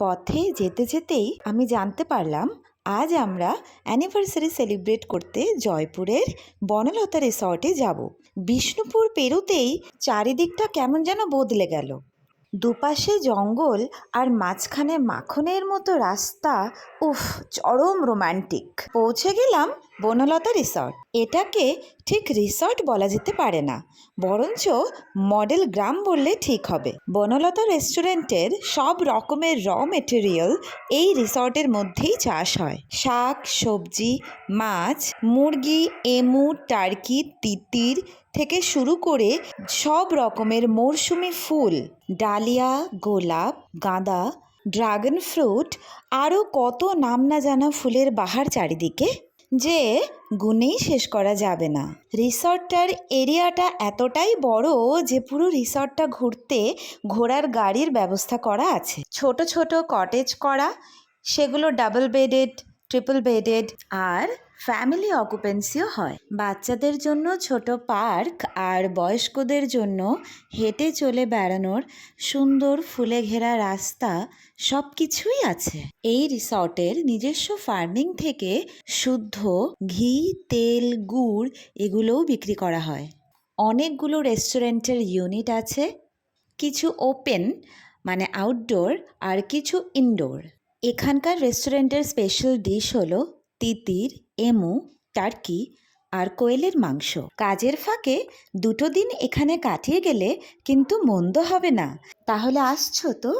পথে যেতে যেতেই আমি জানতে পারলাম আজ আমরা অ্যানিভার্সারি সেলিব্রেট করতে জয়পুরের বনলতা রিসর্টে যাব। বিষ্ণুপুর পেরুতেই চারিদিকটা কেমন যেন বদলে গেল। দুপাশে জঙ্গল আর মাঝখানে মাখনের মতো রাস্তা। উফ, চরম রোমান্টিক। পৌঁছে গেলাম বনলতা রিসর্ট। এটাকে ঠিক রিসর্ট বলা যেতে পারে না, বরঞ্চ মডেল গ্রাম বললে ঠিক হবে। বনলতা রেস্টুরেন্টের সব রকমের মেটেরিয়াল এই রিসর্টের মধ্যেই চাষ হয়। শাক, সবজি, মাছ, মুরগি, এমু, টার্কি, তিতির থেকে শুরু করে সব রকমের মরশুমি ফুল, ডালিয়া, গোলাপ, গাঁদা, ড্রাগন ফ্রুট, আরও কত নাম না জানা ফুলের বাহার চারিদিকে, যে গুনেই শেষ করা যাবে না। রিসর্টটার এরিয়াটা এতটাই বড় যে পুরো রিসর্টটা ঘুরতে ঘোড়ার গাড়ির ব্যবস্থা করা আছে। ছোট ছোট কটেজ করা, সেগুলো ডাবল বেডেড, ট্রিপল বেডেড আর ফ্যামিলি অকুপেন্সিও হয়। বাচ্চাদের জন্য ছোট পার্ক আর বয়স্কদের জন্য হেঁটে চলে বেড়ানোর সুন্দর ফুলে ঘেরা রাস্তা, সব কিছুই আছে। এই রিসর্টের নিজস্ব ফার্মিং থেকে শুদ্ধ ঘি, তেল, গুড় এগুলোও বিক্রি করা হয়। অনেকগুলো রেস্টুরেন্টের ইউনিট আছে, কিছু ওপেন মানে আউটডোর আর কিছু ইনডোর। এখানকার রেস্টুরেন্টের স্পেশাল ডিশ হলো তিতির, এমু, টার্কি আর কোয়েলের মাংস। কাজের ফাঁকে 2 দিন এখানে কাটিয়ে গেলে কিন্তু মন্দ হবে না। তাহলে আসছো তো?